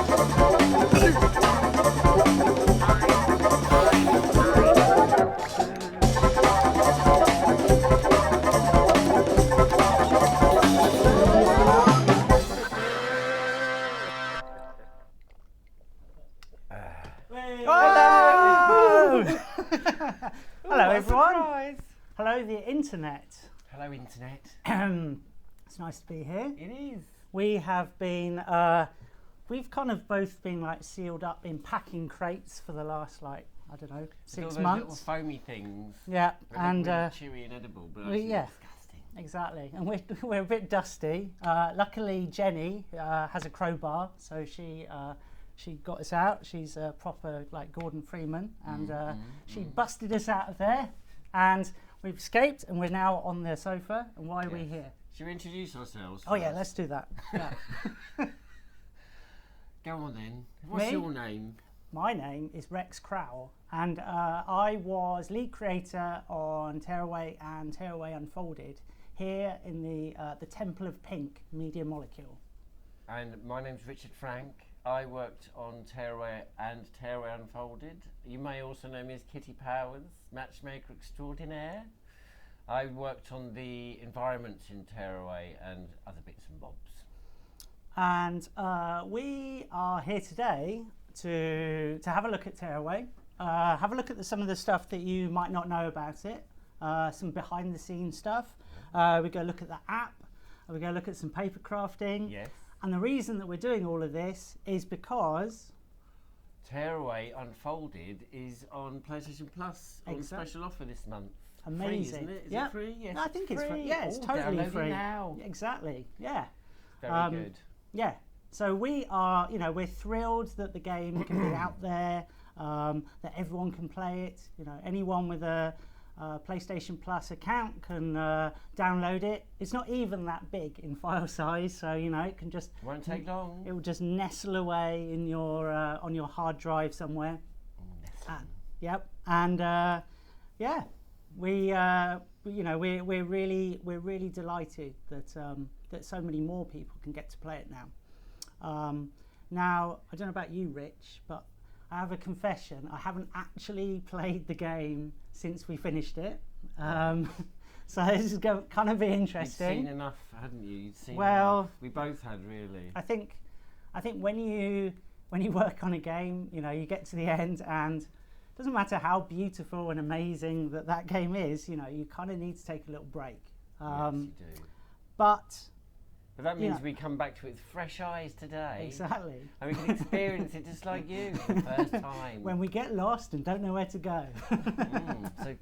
Hello everyone. Surprise. Hello the internet. Hello internet. It's nice to be here. It is. We have been, we've kind of both been like sealed up in packing crates for the last I don't know, 6 months. Little foamy things. Yeah, and really chewy and edible, but actually disgusting. Exactly, and we're a bit dusty. Luckily Jenny has a crowbar, so she got us out. She's a proper like Gordon Freeman, and she busted us out of there, and we've escaped, and we're now on the sofa. And why are we here? Should we introduce ourselves? Oh yeah, let's do that. Yeah. Go on then. What's your name? My name is Rex Crowle, and I was lead creator on Tearaway and Tearaway Unfolded here in the Temple of Pink Media Molecule. And my name's Richard Franke. I worked on Tearaway and Tearaway Unfolded. You may also know me as Kitty Powers, matchmaker extraordinaire. I worked on the environments in Tearaway and other bits and bobs. And we are here today to have a look at Tearaway, have a look at some of the stuff that you might not know about it, some behind the scenes stuff. We go look at the app, we go look at some paper crafting. Yes. And the reason that we're doing all of this is because Tearaway Unfolded is on PlayStation Plus on special offer this month. Amazing. Free, isn't it? Is it free? Yes, I think it's free. Yeah, it's totally download free. It now. Exactly. Yeah. Very good. Yeah. So we are, we're thrilled that the game can be out there, that everyone can play it. Anyone with a PlayStation Plus account can download it. It's not even that big in file size, so it can just won't take long. It will just nestle away in your on your hard drive somewhere. Yep. And yeah, we're really delighted that that so many more people can get to play it now. Now I don't know about you, Rich, but I have a confession. I haven't actually played the game since we finished it. So this is kind of be interesting. You'd seen enough, hadn't you? You'd seen well, enough. We both had, really. I think when you work on a game, you get to the end, and it doesn't matter how beautiful and amazing that game is, you kind of need to take a little break. Yes, you do. But that means we come back to it with fresh eyes today. Exactly. And we can experience it just like you for the first time. When we get lost and don't know where to go. So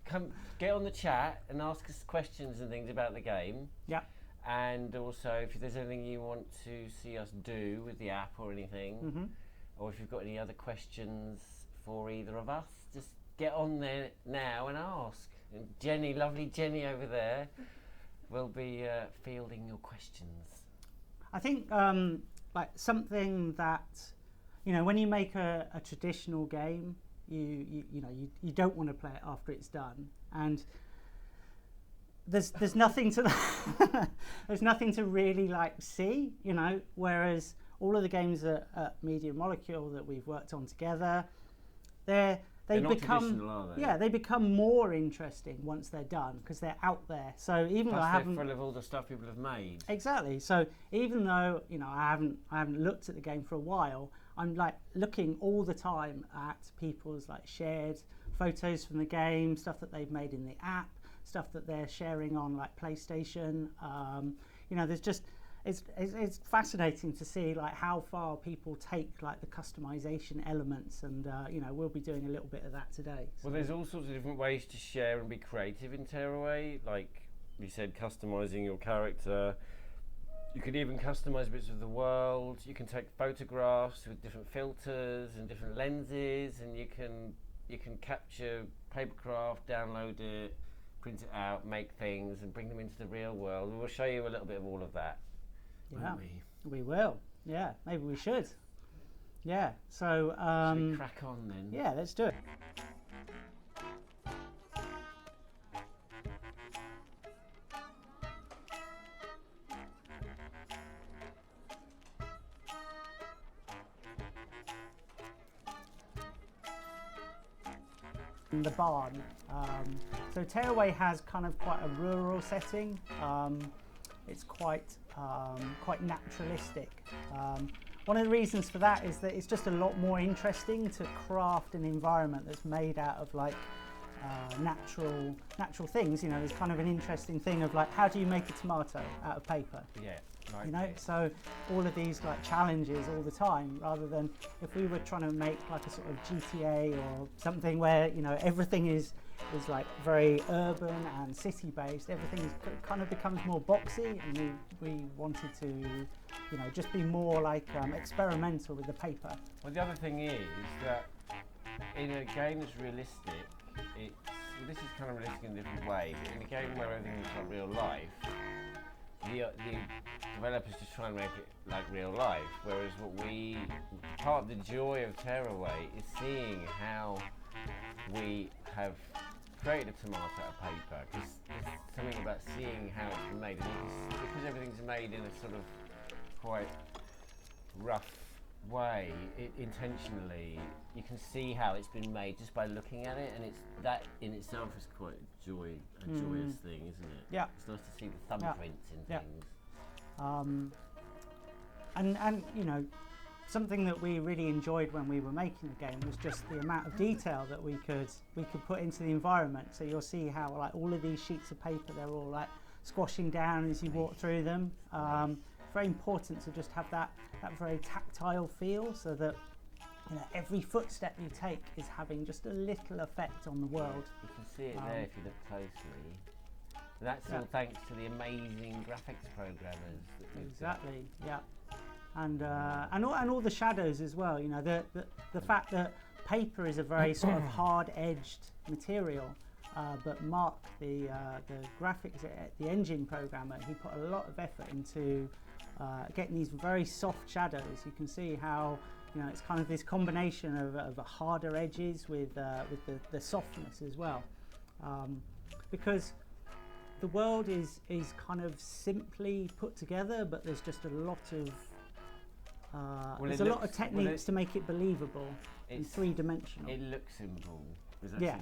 come get on the chat and ask us questions and things about the game. Yeah. And also if there's anything you want to see us do with the app or anything, or if you've got any other questions for either of us, just get on there now and ask. And Jenny, lovely Jenny over there, will be fielding your questions. I think like something that when you make a traditional game, you don't want to play it after it's done, and there's nothing to there's nothing to really like see, whereas all of the games at Media Molecule that we've worked on together, they become they become more interesting once they're done because they're out there. So even though I haven't, they're full of all the stuff people have made. Exactly. So even though I haven't looked at the game for a while, I'm like looking all the time at people's like shared photos from the game, stuff that they've made in the app, stuff that they're sharing on like PlayStation. There's just it's fascinating to see like how far people take like the customization elements, and we'll be doing a little bit of that today. Well, there's all sorts of different ways to share and be creative in Tearaway. Like you said, customizing your character. You could even customize bits of the world. You can take photographs with different filters and different lenses, and you can capture papercraft, download it, print it out, make things, and bring them into the real world. We'll show you a little bit of all of that. Yeah, we will. Yeah, maybe we should. Yeah, so should we crack on then? Yeah, let's do it. the barn. So Tearaway has kind of quite a rural setting. It's quite naturalistic. One of the reasons for that is that it's just a lot more interesting to craft an environment that's made out of like natural things. You know, there's kind of an interesting thing of like, how do you make a tomato out of paper? Yeah. Right. You know, so all of these like challenges all the time, rather than if we were trying to make like a sort of GTA or something where, you know, everything is like very urban and city based, everything kind of becomes more boxy, and we wanted to, you know, just be more like experimental with the paper. Well, the other thing is that in a game that's realistic, this is kind of realistic in a different way, but in a game where everything is like real life, the developers just try and make it like real life, whereas part of the joy of Tearaway is seeing how we have created a tomato out of paper, because there's something about seeing how it's been made, and because everything's made in a sort of quite rough way, intentionally, you can see how it's been made just by looking at it, and that in itself is quite a joyous thing, isn't it? Yeah. It's nice to see the thumbprints in things. And you know, something that we really enjoyed when we were making the game was just the amount of detail that we could put into the environment. So you'll see how like all of these sheets of paper, they're all like squashing down as you walk through them. Very important to just have that very tactile feel, so that, you know, every footstep you take is having just a little effect on the world. You can see it there if you look closely. And that's all thanks to the amazing graphics programmers. Exactly, yeah. And all the shadows as well. You know, the fact that paper is a very sort of hard-edged material, but Mark, the graphics, the engine programmer, he put a lot of effort into getting these very soft shadows. You can see how, you know, it's kind of this combination of harder edges with the softness as well, because the world is kind of simply put together, but there's just a lot of there's a lot of techniques to make it believable and three-dimensional. It looks simple. Yeah,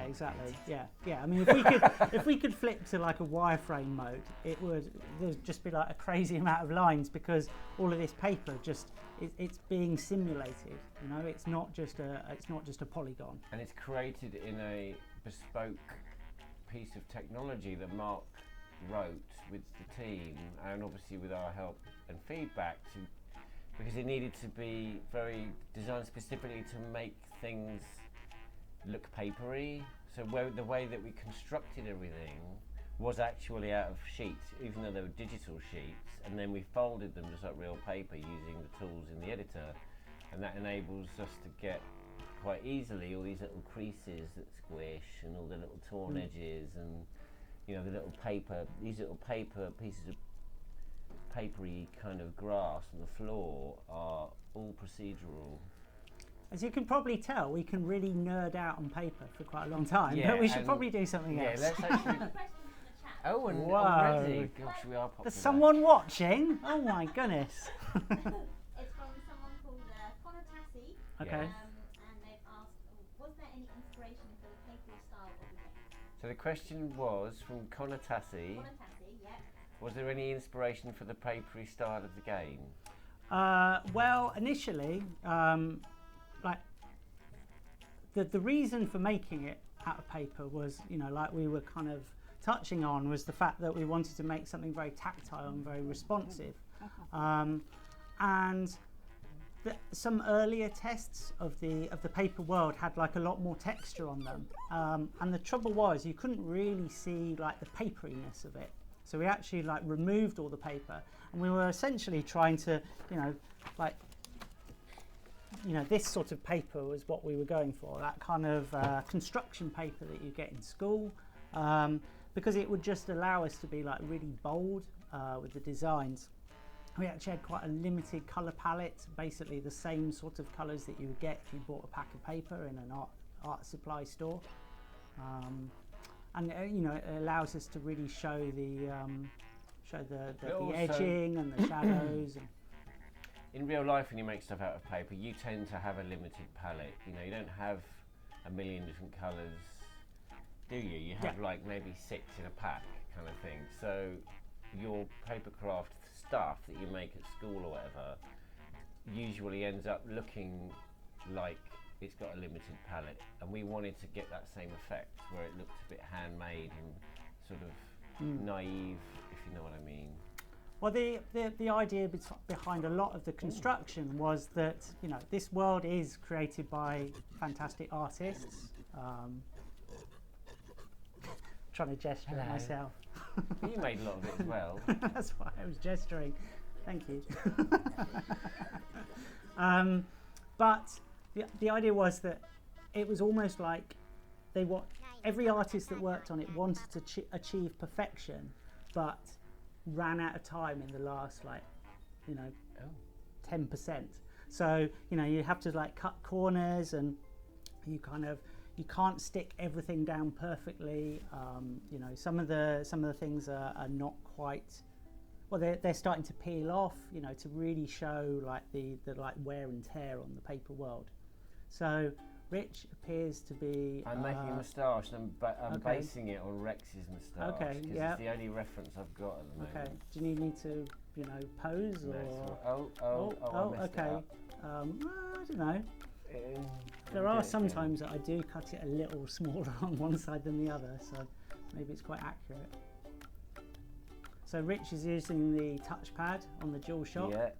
exactly. Yeah. I mean, if we could flip to like a wireframe mode, there'd just be like a crazy amount of lines, because all of this paper it's being simulated. You know, it's not just a polygon. And it's created in a bespoke piece of technology that Mark wrote with the team, and obviously with our help and feedback, because it needed to be very designed specifically to make things look papery. So the way that we constructed everything was actually out of sheets, even though they were digital sheets, and then we folded them just like real paper using the tools in the editor, and that enables us to get quite easily all these little creases that squish, and all the little torn edges, and, you know, these little paper pieces of papery kind of grass on the floor are all procedural. As you can probably tell, we can really nerd out on paper for quite a long time, but we should probably do something else. Let's actually. Oh, and whoa. Already, gosh, we are popular. There's someone watching? Oh my goodness. It's from someone called Cooperative. Okay. And they've asked, was there any inspiration for the papery style of the game? So the question was from Cooperative. Yeah. Was there any inspiration for the papery style of the game? Well, initially, like the reason for making it out of paper was, you know, like we were kind of touching on, was the fact that we wanted to make something very tactile and very responsive. And some earlier tests of the paper world had like a lot more texture on them, and the trouble was you couldn't really see like the paperiness of it. So we actually like removed all the paper, and we were essentially trying to, you know, like, you know, this sort of paper was what we were going for, that kind of construction paper that you get in school, because it would just allow us to be like really bold with the designs. We actually had quite a limited colour palette, basically the same sort of colours that you would get if you bought a pack of paper in an art supply store. And you know, it allows us to really show the edging and the shadows. And in real life, when you make stuff out of paper, you tend to have a limited palette. You know, you don't have a million different colours, do you? You have like maybe 6 in a pack kind of thing. So your papercraft stuff that you make at school or whatever usually ends up looking like it's got a limited palette, and we wanted to get that same effect where it looked a bit handmade and sort of naive, if you know what I mean. Well, the idea behind a lot of the construction was that, you know, this world is created by fantastic artists. Trying to gesture at myself. You made a lot of it as well. That's why I was gesturing. Thank you. But the idea was that it was almost like every artist that worked on it wanted to achieve perfection, but ran out of time in the last 10%. So, you know, you have to like cut corners, and you can't stick everything down perfectly. You know, some of the things are not quite, well, they're starting to peel off, you know, to really show like the like wear and tear on the paper world. So Rich appears to be. I'm making a moustache, and I'm basing it on Rex's moustache. Okay, because yeah. it's the only reference I've got at the moment. Okay. Do you need me to, you know, pose or? I messed it okay. up. I don't know. There are some times that I do cut it a little smaller on one side than the other, so maybe it's quite accurate. So Rich is using the touchpad on the DualShock. Yeah.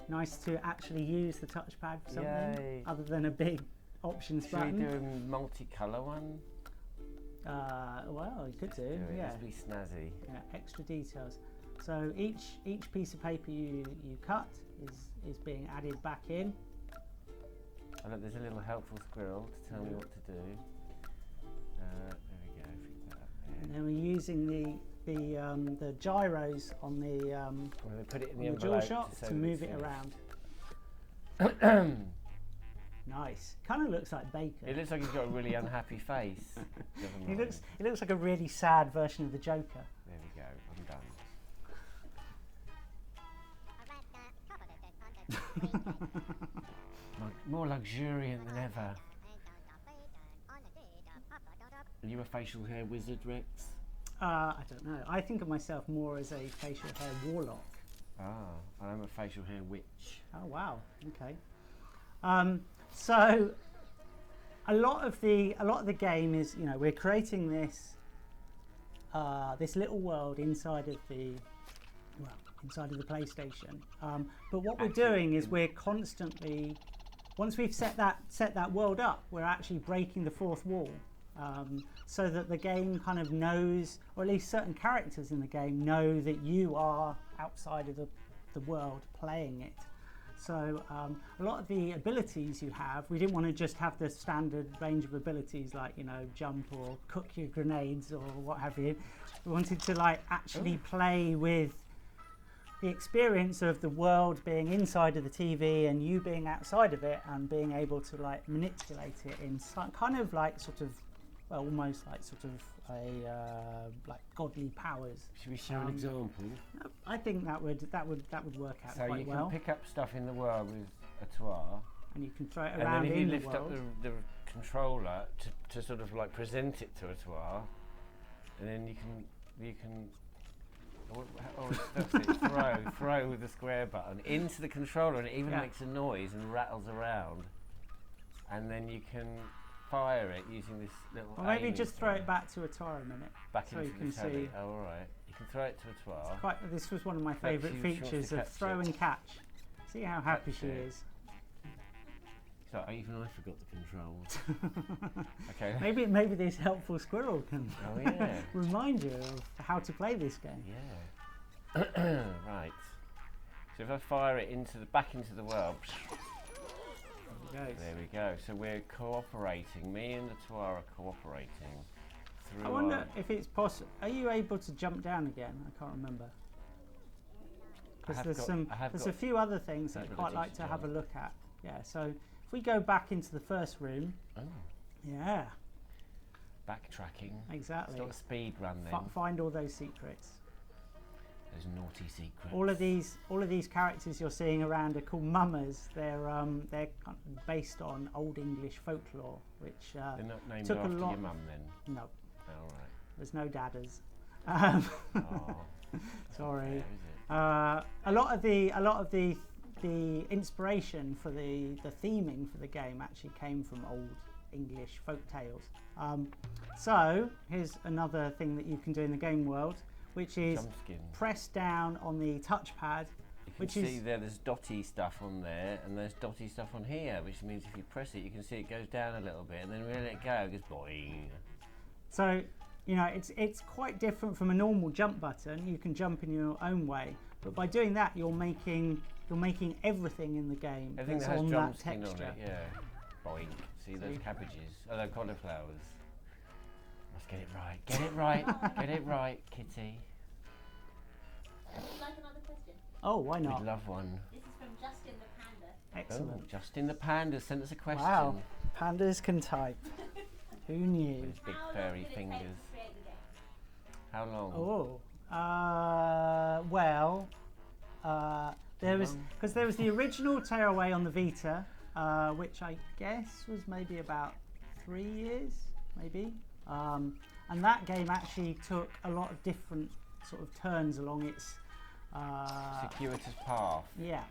Nice to actually use the touchpad for something Yay. other than a big options Should button. we do a multicolour one? Well, you could do, yeah. It'd be snazzy. Yeah, extra details. So each piece of paper you cut is being added back in. Oh, look, there's a little helpful squirrel to tell me what to do. There we go. Pick that up there. And then we're using the gyros on the Well, they put it in the DualShock to move it around. Nice. Kind of looks like bacon. It looks like he's got a really unhappy face. It looks like a really sad version of the Joker. There we go. I'm done. More luxuriant than ever. Are you a facial hair wizard, Rex? I don't know. I think of myself more as a facial hair warlock. Ah, I'm a facial hair witch. Oh wow. Okay. So a lot of the game is, you know, we're creating this this little world inside of the PlayStation. But what we're doing is we're constantly, once we've set that world up, we're actually breaking the fourth wall, so that the game kind of knows, or at least certain characters in the game know that you are outside of the world playing it. So a lot of the abilities you have, we didn't want to just have the standard range of abilities like, you know, jump or cook your grenades or what have you. We wanted to like actually play with the experience of the world being inside of the TV and you being outside of it and being able to like manipulate it in some kind of like sort of, well, almost like sort of a like godly powers. Should we show an example? I think that would work out so quite you can well. pick up stuff in the world with a tour, And you can throw it and around then if you in the lift up world. the controller to sort of like present it to a tour, and then you can throw with the square button into the controller, and it even makes a noise and rattles around, and then you can fire it using this little. Or maybe aiming just throw thing it back to a tour a minute. back so into you the can telly. see. Oh, all right. You can throw it to a tour. This was one of my favourite she wants to features of catch throw it. and catch. See how happy Catch she it. is. So even I forgot the controls. Okay. Maybe this helpful squirrel can Oh yeah. remind you of how to play this game. Yeah. Right. So if I fire it back into the world. There we go. So we're cooperating. Me and the tour are cooperating. I wonder if it's possible. Are you able to jump down again? I can't remember. Because there's a few other things that I'd quite like to have a look at. Yeah. So if we go back into the first room. Oh. Yeah. Backtracking. Exactly. It's not a speed run then. Find all those secrets. Those naughty secrets. All of these characters you're seeing around are called mummers. They're kind of based on Old English folklore, which They're not named took a after lot. your mum then? No, All right. there's no dadders. Oh, Sorry. fair, is it? A lot of the inspiration for the theming for the game actually came from Old English folk tales. So here's another thing that you can do in the game world, which is Jumpskin. press down on the touchpad, You can which see is there's dotty stuff on there, and there's dotty stuff on here, which means if you press it, you can see it goes down a little bit, and then when you let it go, it goes boing. so, you know, it's quite different from a normal jump button. You can jump in your own way, but by doing that, you're making everything in the game Everything that's that has on that drumskin on texture. it, yeah. Boing. See those cabbages? Oh, they're cauliflowers. Let's get it right. Get it right. Get it right, Kitty. Would you like another question? Oh, why not? We'd love one. This is from Justin the Panda. Excellent. Oh, Justin the Panda sent us a question. Wow, pandas can type. Who knew? With his big How long furry did it take fingers. to create the game? How long? Oh, well, there was the original Tearaway on the Vita, which I guess was maybe about 3 years, maybe. And that game actually took a lot of different sort of turns along its Circuitous path. yeah,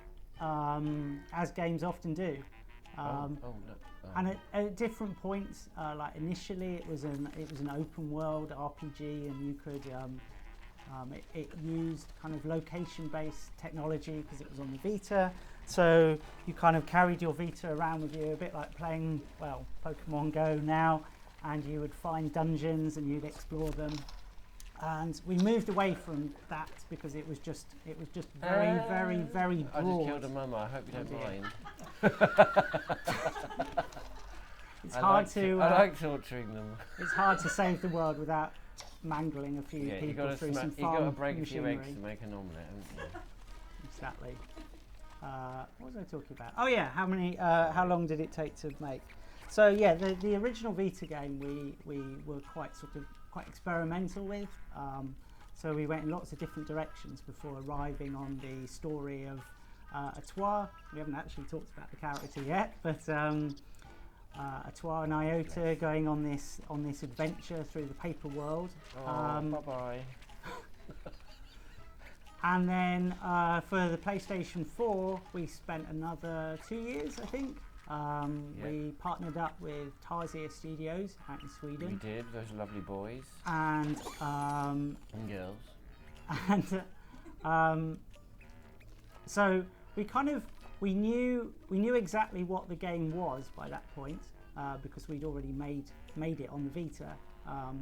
as games often do. Oh, look. Oh. And at different points, like initially it was an open world RPG, and you could it used kind of location-based technology because it was on the Vita. So you kind of carried your Vita around with you, a bit like playing, well, Pokemon Go now, and you would find dungeons and you'd explore them. And we moved away from that because it was just very, very, very broad. I just killed a mama. I hope you don't dear. mind. It's hard I like torturing them. It's hard to save the world without mangling a few Yeah, you people got through some to farm break a few eggs machinery. to make an omelette, haven't you? Exactly. What was I talking about? Oh yeah, how long did it take to make? So yeah, the original Vita game we were quite experimental with. So we went in lots of different directions before arriving on the story of Atoir. We haven't actually talked about the character yet, but Atoir and Iota going on this adventure through the paper world. Oh, bye-bye. And then for the PlayStation 4, we spent another 2 years, I think. We partnered up with Tarsier Studios out in Sweden. We did. Those lovely boys And girls. and so we knew exactly what the game was by that point because we'd already made it on the Vita.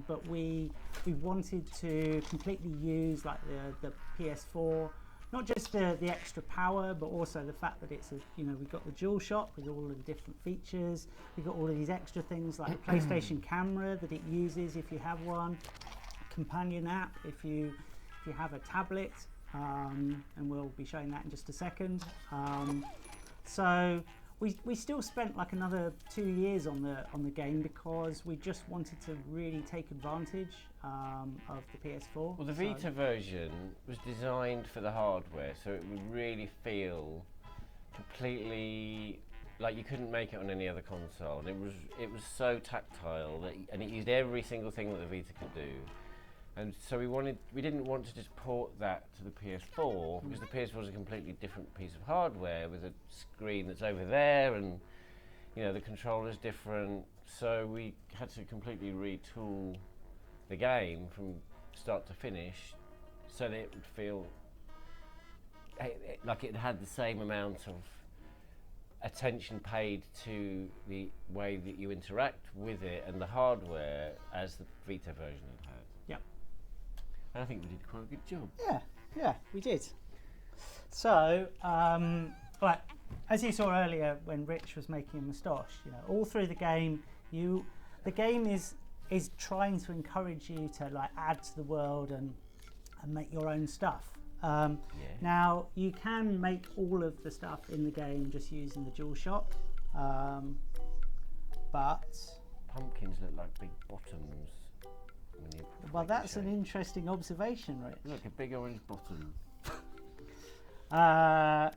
But we wanted to completely use like the PS4, not just the extra power, but also the fact that it's we've got the DualShock with all of the different features. We've got all of these extra things like the PlayStation camera that it uses if you have one, companion app if you have a tablet, and we'll be showing that in just a second. So we still spent like another 2 years on the game because we just wanted to really take advantage of the PS4. Well, the Vita version was designed for the hardware, so it would really feel completely like you couldn't make it on any other console. And it was so tactile and it used every single thing that the Vita could do. And so we didn't want to just port that to the PS4 because the PS4 was a completely different piece of hardware with a screen that's over there, and the controller's different. So we had to completely retool the game from start to finish so that it would feel like it had the same amount of attention paid to the way that you interact with it and the hardware as the Vita version had. Yep. And I think we did quite a good job. Yeah, we did. So, right, as you saw earlier when Rich was making a moustache, all through the game, the game is trying to encourage you to like add to the world and make your own stuff. Now you can make all of the stuff in the game just using the DualShock, but pumpkins look like big bottoms. when you Well, make the that's an shape. interesting observation, Rich. Look, a big orange bottom.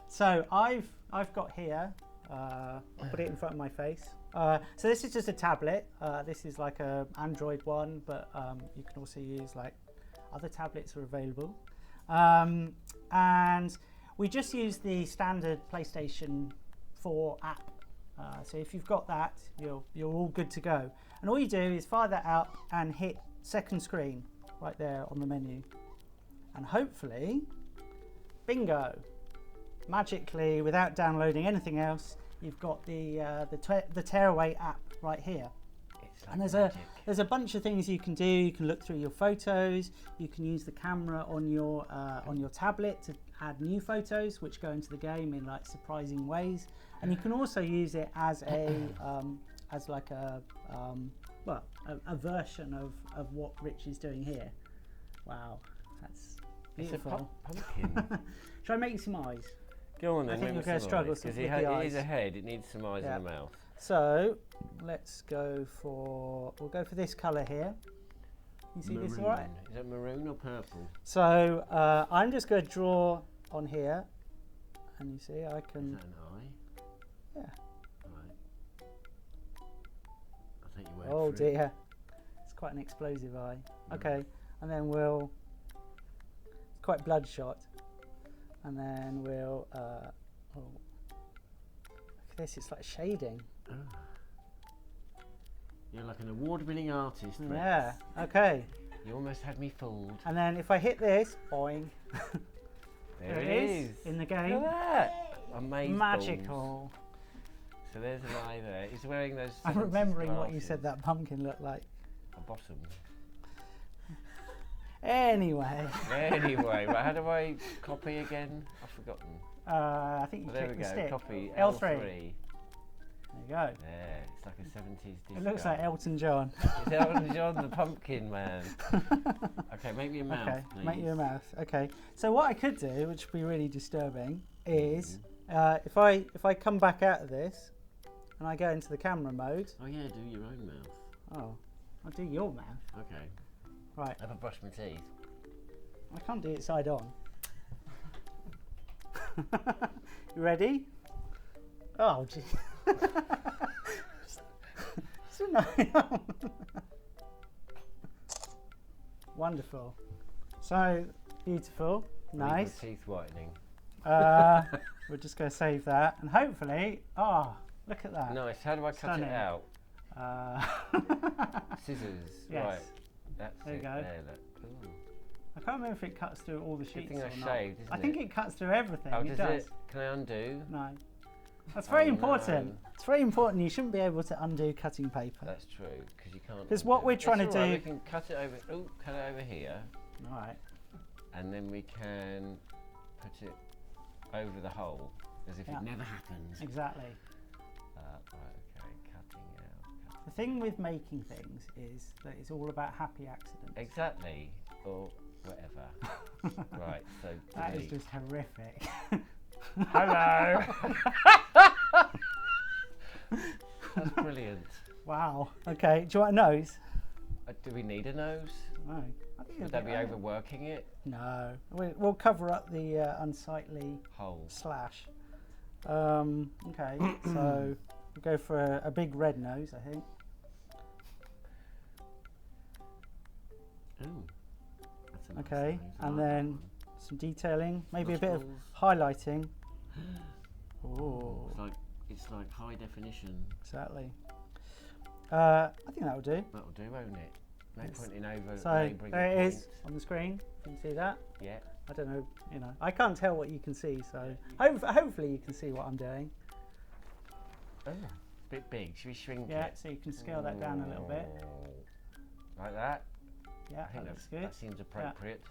So I've got here. I'll put it in front of my face. So this is just a tablet. This is like a Android one, but you can also use like other tablets are available. And we just use the standard PlayStation 4 app. So if you've got that, you're all good to go. And all you do is fire that up and hit second screen right there on the menu. And hopefully, bingo! Magically, without downloading anything else, you've got the Tearaway app right here. It's like And there's a bunch of things you can do. You can look through your photos. You can use the camera on your tablet to add new photos, which go into the game in like surprising ways. And you can also use it as a version of what Rich is doing here. Wow, that's beautiful. It's a pumpkin. Shall I make you some eyes? Go on then. I think make you're me going to some struggle eyes, with the it eyes. is a head. It needs some eyes Yeah. and a mouth. So let's go for, we'll go for this colour here. You see this all right? Is that maroon or purple? So I'm just going to draw on here, and you see I Is can, that an eye? yeah. Right. I think you went Oh for it. dear, it's quite an explosive eye. Okay, and then we'll, it's quite bloodshot, and then we'll, look at this, it's like shading. Oh. You're like an award-winning artist, Rex. Yeah, okay. You almost had me fooled. And then if I hit this, boing, There it is. in the Look game. at that. Amazing. Magical. So there's an eye there. He's wearing those. I'm 70s remembering what you glasses. said that pumpkin looked like. A bottom. Anyway, Anyway, right, how do I copy again? I've forgotten. I think you Oh, there we click the go. stick. Copy L3. L3. There you go. There, it's like a 70s disco. It looks like Elton John. It's Elton John, the pumpkin man. Okay, make me a mouth, Okay, please. make you a mouth. Okay. So what I could do, which would be really disturbing, is if I come back out of this and I go into the camera mode. Oh yeah, do your own mouth. Oh, I'll do your mouth. Okay. Right. I haven't brushed my teeth. I can't do it side on. You ready? Oh, gee. So no. Wonderful. So beautiful. I need my Nice. teeth whitening. We're just going to save that, and hopefully, look at that. Nice. How do I cut Stunning. it out? I Scissors. Yes. Right. That's There you it. go. There, look. Ooh. can't remember if it cuts through all the sheets thing or I not. shaved, isn't I think it? it cuts through everything. Oh, It does does. it? Can I undo? No. That's very Oh, important. no. It's very important. You shouldn't be able to undo cutting paper. That's true, because you can't. 'Cause what undo we're it. trying It's to all right, do- We can cut it over. Oh, cut it over here, All right. and then we can put it over the hole, as if Yeah. it never happened. Exactly. Right. Okay. Cutting out. The thing with making things is that it's all about happy accidents. Exactly. Or whatever. Right. So That is delete. just horrific. Hello. That's brilliant. Wow. Okay. Do you want a nose? Do we need a nose? No. I think Would it'll that be alright. overworking it? No. We'll cover up the unsightly Hole. slash. Okay. So we'll go for a big red nose, I think. Ooh. That's a nice Okay, nose. I and like that then one. some detailing, maybe a bit of Nostrils. highlighting. Oh, It's like high definition. exactly. I think that'll do. That'll do, won't it? No Yes. point in over So labouring there the it is point. on the screen. You can see that. Yeah. I don't know, I can't tell what you can see, so hopefully you can see what I'm doing. Oh, it's a bit big. Should we shrink Yeah, it? so you can scale that down a little bit. Like that? Yeah, I think that looks that good. seems appropriate.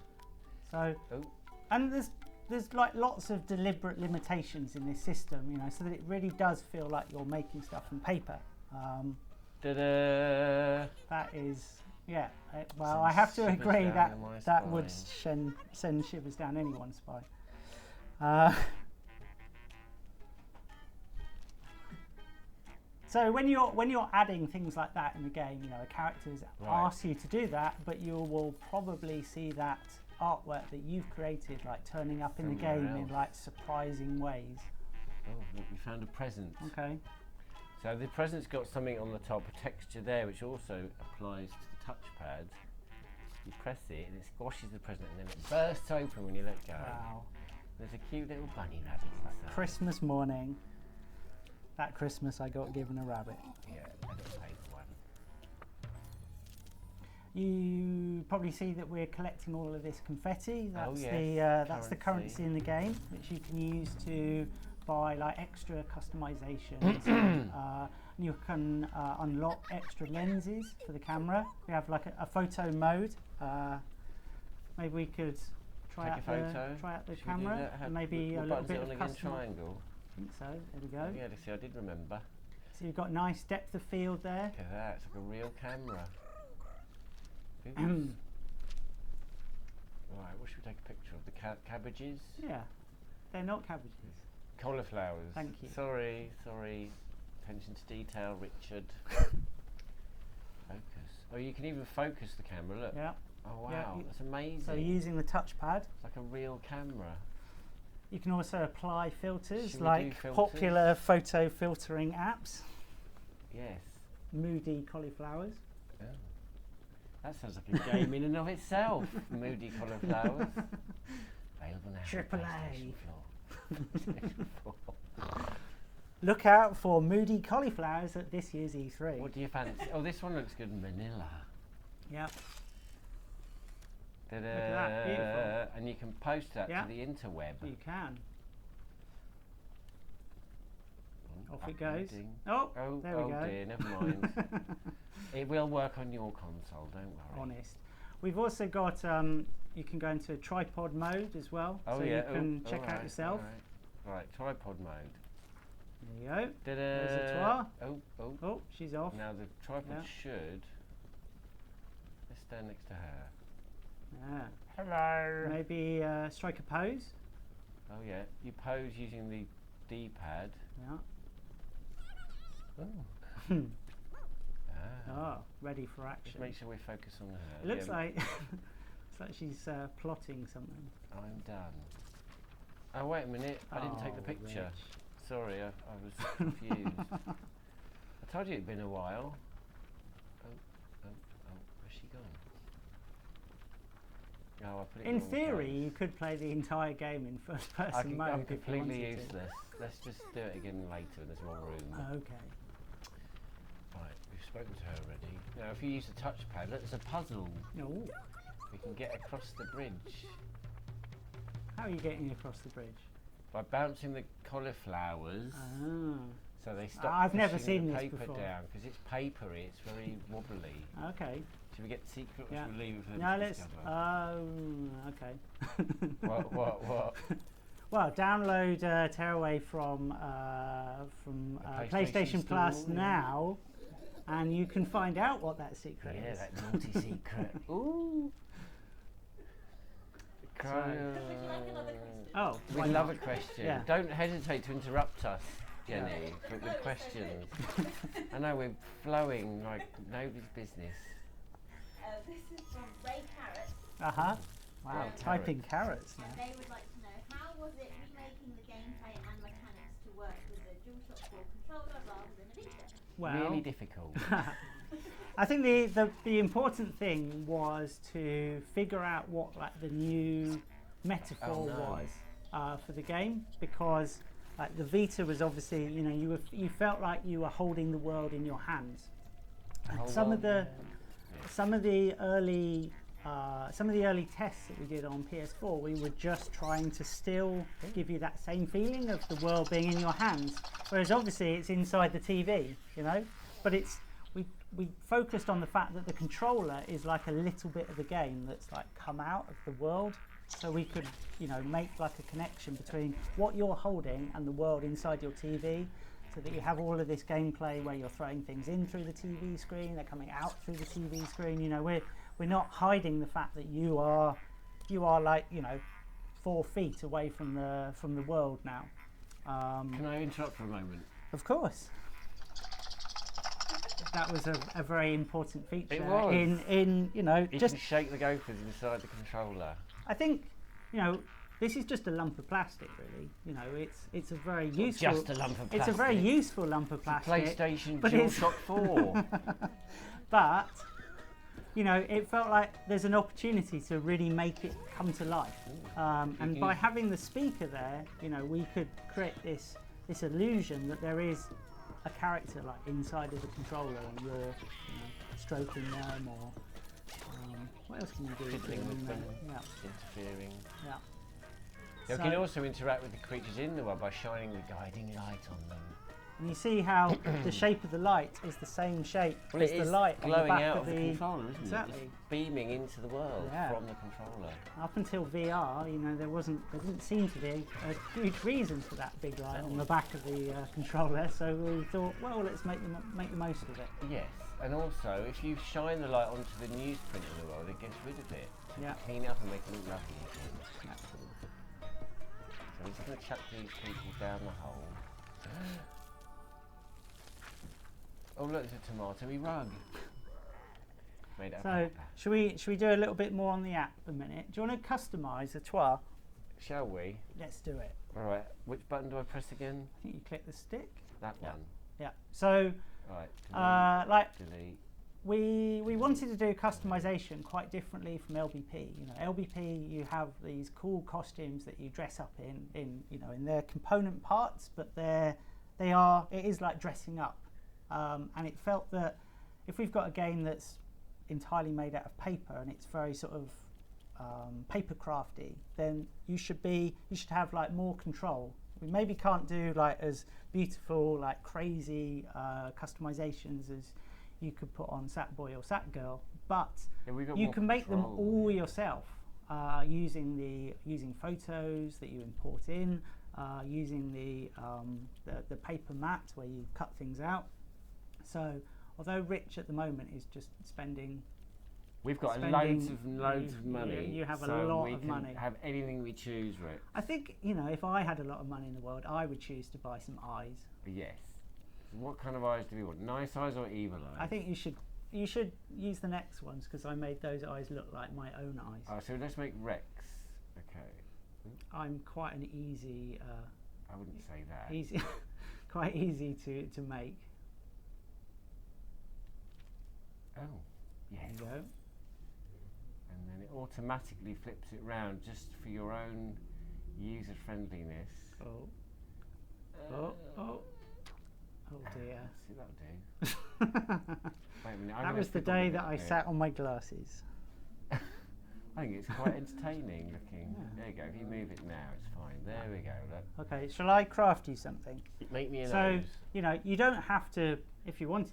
So, Oh. and there's like lots of deliberate limitations in this system, so that it really does feel like you're making stuff from paper. Ta-da! That is, yeah. Well, Sends I have to shivers agree down that my that would spine. send shivers down anyone's spine. So when you're adding things like that in the game, you know, a characters ask you to do that, but you will probably see that artwork that you've created like turning up in the game in like surprising ways. Oh, look, we found a present. Okay. So the present's got something on the top, a texture there, which also applies to the touchpad. You press it and it squashes the present and then it bursts open when you let go. Wow. There's a cute little bunny rabbit inside. Christmas morning. That Christmas I got given a rabbit. Yeah, a little paper one. You probably see that we're collecting all of this confetti. That's that's the currency in the game, which you can use to buy like extra customizations. You can unlock extra lenses for the camera. We have like a photo mode. Maybe we could try out the camera. And maybe a little bit of custom. Triangle. I think so. There we go. Yeah, see, I did remember. So you've got nice depth of field there. Look at that. It's like a real camera. Right, what should we take a picture of? The cabbages? Yeah, they're not cabbages. Cauliflowers. Thank you. Sorry. Attention to detail, Richard. Focus. Oh, you can even focus the camera, look. Yeah. Oh, wow, Yeah, that's amazing. So using the touchpad. It's like a real camera. You can also apply filters, Should we like do filters? popular photo filtering apps. Yes. Moody cauliflowers. Oh. That sounds like a game in and of itself. Moody cauliflowers. Available now. AAA. PlayStation 4. Look out for moody cauliflowers at this year's E3. What do you fancy? Oh, this one looks good. Manila. Yep. Look at that, beautiful. And you can post that Yeah. to the interweb. You can. Oh, Off it goes. uploading. Oh, there we go. Dear, never mind. It will work on your console, don't worry. Honest. We've also got, you can go into tripod mode as well. Oh, so yeah. you can check out yourself. Right, tripod mode. There you go. Ta-da. There's a tour. Oh. She's off. Now the tripod Yeah. should. Let's stand next to her. Yeah. Hello. Maybe strike a pose. Oh yeah, you pose using the D-pad. Yeah. Oh. Oh, ready for action. Just make sure we focus on her. It looks like it's like she's plotting something. I'm done. Oh wait a minute, I didn't take the picture. Rich. Sorry, I was confused. I told you it'd been a while. Oh, where's she gone? Oh, I put it In the wrong theory, place. you could play the entire game in first-person mode. I'm if you completely wanted to. useless. Let's just do it again later when there's more room. Okay. Right, we've spoken to her already. Now, if you use the touchpad, look, there's a puzzle. Oh, We can get across the bridge how are you getting across the bridge? by bouncing the cauliflowers. Ah, So they stop I've never pushing seen the this paper before. down because it's papery. It's very wobbly. okay. Should we get the secret or Yeah. should we leave it for them Now to let's. discover? Okay. What? Well, download Tearaway from PlayStation Plus Store, yeah. now, and you can find out what that secret Yeah, is. that naughty secret. Ooh. Would you like another question? Oh, We why love not? a question. Yeah. Don't hesitate to interrupt us, Jenny, with questions. I know we're flowing like nobody's business. This is from Ray Carrot, Wow, Right, typing carrots and now. they would like to know how was it remaking the gameplay and mechanics to work with the DualShock 4 controller rather than a Vita? Well, Really difficult. I think the important thing was to figure out what like the new metaphor was for the game, because like the Vita was obviously, you know, you felt like you were holding the world in your hands. And some of the early tests that we did on PS4, we were just trying to still give you that same feeling of the world being in your hands, whereas obviously it's inside the TV, you know. But we focused on the fact that the controller is like a little bit of the game that's like come out of the world, so we could, you know, make like a connection between what you're holding and the world inside your TV, so that you have all of this gameplay where you're throwing things in through the TV screen, they're coming out through the TV screen. You know, we're not hiding the fact that you are like, you know, 4 feet away from the world now. Can I interrupt for a moment? Of course. that was a very important feature. It was. In you know, You just can shake the gophers inside the controller. I think, you know, this is just a lump of plastic, really. You know, it's a very useful. Just a lump of plastic. It's a very useful lump of plastic. PlayStation but it's- DualShock 4. But, you know, it felt like there's an opportunity to really make it come to life. And by having the speaker there, you know, we could create this illusion that there is a character like inside of the controller, and you're, you know, stroking them, or what else can you do? Fiddling with them, Yeah. interfering. Yeah. You So- can also interact with the creatures in the world by shining the guiding light on them. And you see how the shape of the light is the same shape Well, as it the is light on the glowing back out of of the controller, isn't exactly. it? Just beaming into the world Yeah. from the controller. Up until VR, you know, there didn't seem to be a huge reason for that big light on the back of the controller. So we thought, well, let's make the most of it. Yes, and also if you shine the light onto the newsprint in the world, it gets rid of it. So Yeah. clean up and make it look lovely again. Yeah. So we're just going to chuck these people down the hole. Oh look, there's a tomatoey rug. Made out of So paper. should we do a little bit more on the app a minute? Do you want to customise the toile? Shall we? Let's do it. Alright, which button do I press again? I think you click the stick. That Yeah. one. Yeah. So Right, like delete. we wanted to do customisation quite differently from LBP. You know, LBP, you have these cool costumes that you dress up in you know, in their component parts, but it is like dressing up. And it felt that if we've got a game that's entirely made out of paper and it's very sort of paper crafty, then you should have like more control. We maybe can't do like as beautiful, like crazy customizations as you could put on Sackboy or Sackgirl, but Yeah, we've got you more can make them control, all yeah. yourself using photos that you import in, using the paper mat where you cut things out. So although Rich at the moment is just spending, We've got spending- loads of money. you have a so lot we of can money. have anything we choose, Rick. I think, you know, if I had a lot of money in the world, I would choose to buy some eyes. Yes. What kind of eyes do we want? Nice eyes or evil eyes? I think you should use the next ones because I made those eyes look like my own eyes. Oh, so let's make Rex. Okay. I'm quite an easy, I wouldn't say that. easy, quite easy to make. Oh, yes. There you go. And then it automatically flips it round just for your own user friendliness. Oh dear. See, that'll do. Wait a minute. That was the day that I sat on my glasses. I think it's quite entertaining looking. Yeah. There you go. If you move it now, it's fine. There we go. Look. Okay, shall I craft you something? Make me a So, nose. you know, you don't have to, if you wanted,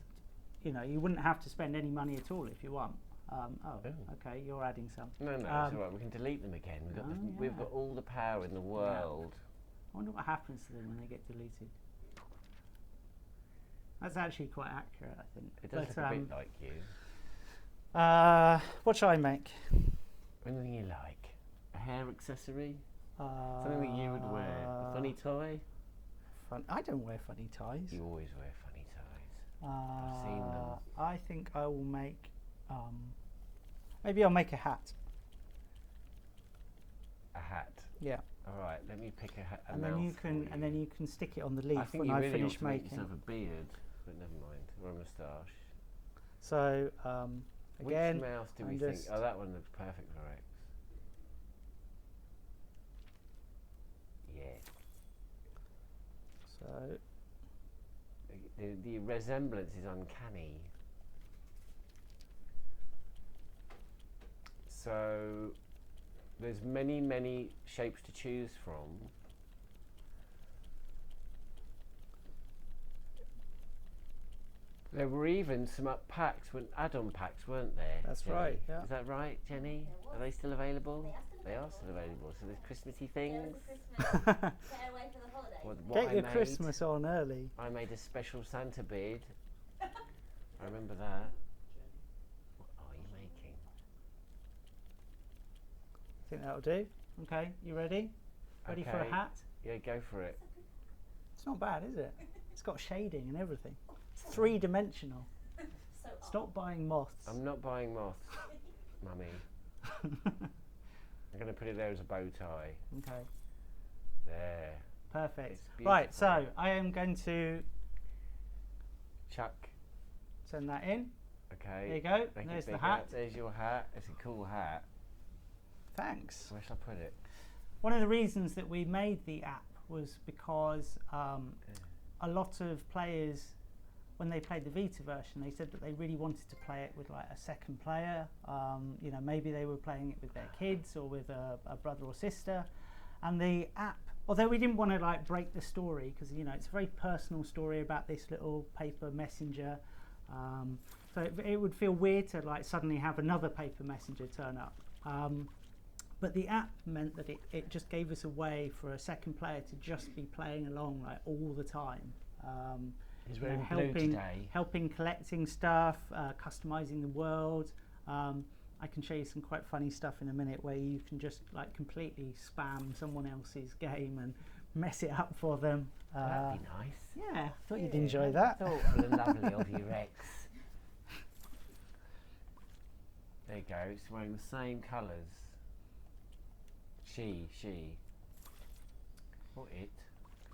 you know, you wouldn't have to spend any money at all if you want. Okay, you're adding some. No, it's all right. We can delete them again. We've yeah. got all the power in the world. I wonder what happens to them when they get deleted. That's actually quite accurate, I think. It does look a bit like you. What shall I make? Anything you like. A hair accessory? Something that you would wear. A funny tie? I don't wear funny ties. You always wear funny ties. I've seen them. I think I will make. Maybe I'll make a hat. A hat. Yeah. All right. Let me pick a hat. And then you can stick it on the leaf I think when you I really finish ought to make making. yourself a beard, but never mind. Or a moustache. So again, which mouse do we I'm think? just- Oh, that one looks perfect for Rex. Yes. so The resemblance is uncanny. So there's many shapes to choose from. There were even some add-on packs, weren't there? That's Jenny? right, yeah. Is that right, Jenny? Are they still available? They are still available. So there's Christmassy things. Christmas. Get away for the holidays. What get I your made, Christmas on early. I made a special Santa beard. I remember that. What are you making? Think that'll do. Okay, you ready? Ready for a Okay. hat? Yeah, go for it. It's not bad, is it? It's got shading and everything. It's 3-dimensional. Stop buying moths. I'm not buying moths, Mummy. I'm going to put it there as a bow tie. Okay. There. Perfect. It's Right, so beautiful. I am going to Chuck. send that in. Okay. There you go. Make it There's the bigger. hat. There's your hat. It's a cool hat. Thanks. Where shall I put it? One of the reasons that we made the app was because a lot of players, when they played the Vita version, they said that they really wanted to play it with like a second player. You know, maybe they were playing it with their kids or with a brother or sister. And the app, although we didn't want to like break the story, because you know it's a very personal story about this little paper messenger. So it would feel weird to like suddenly have another paper messenger turn up. But the app meant that it just gave us a way for a second player to just be playing along like all the time. He's You know, wearing blue today. helping collecting stuff, customizing the world. I can show you some quite funny stuff in a minute where you can just like completely spam someone else's game and mess it up for them. That'd be nice. Yeah, I thought you'd enjoy that. Thoughtful and lovely of you, Rex. There you go. It's wearing the same colours. She. Or it.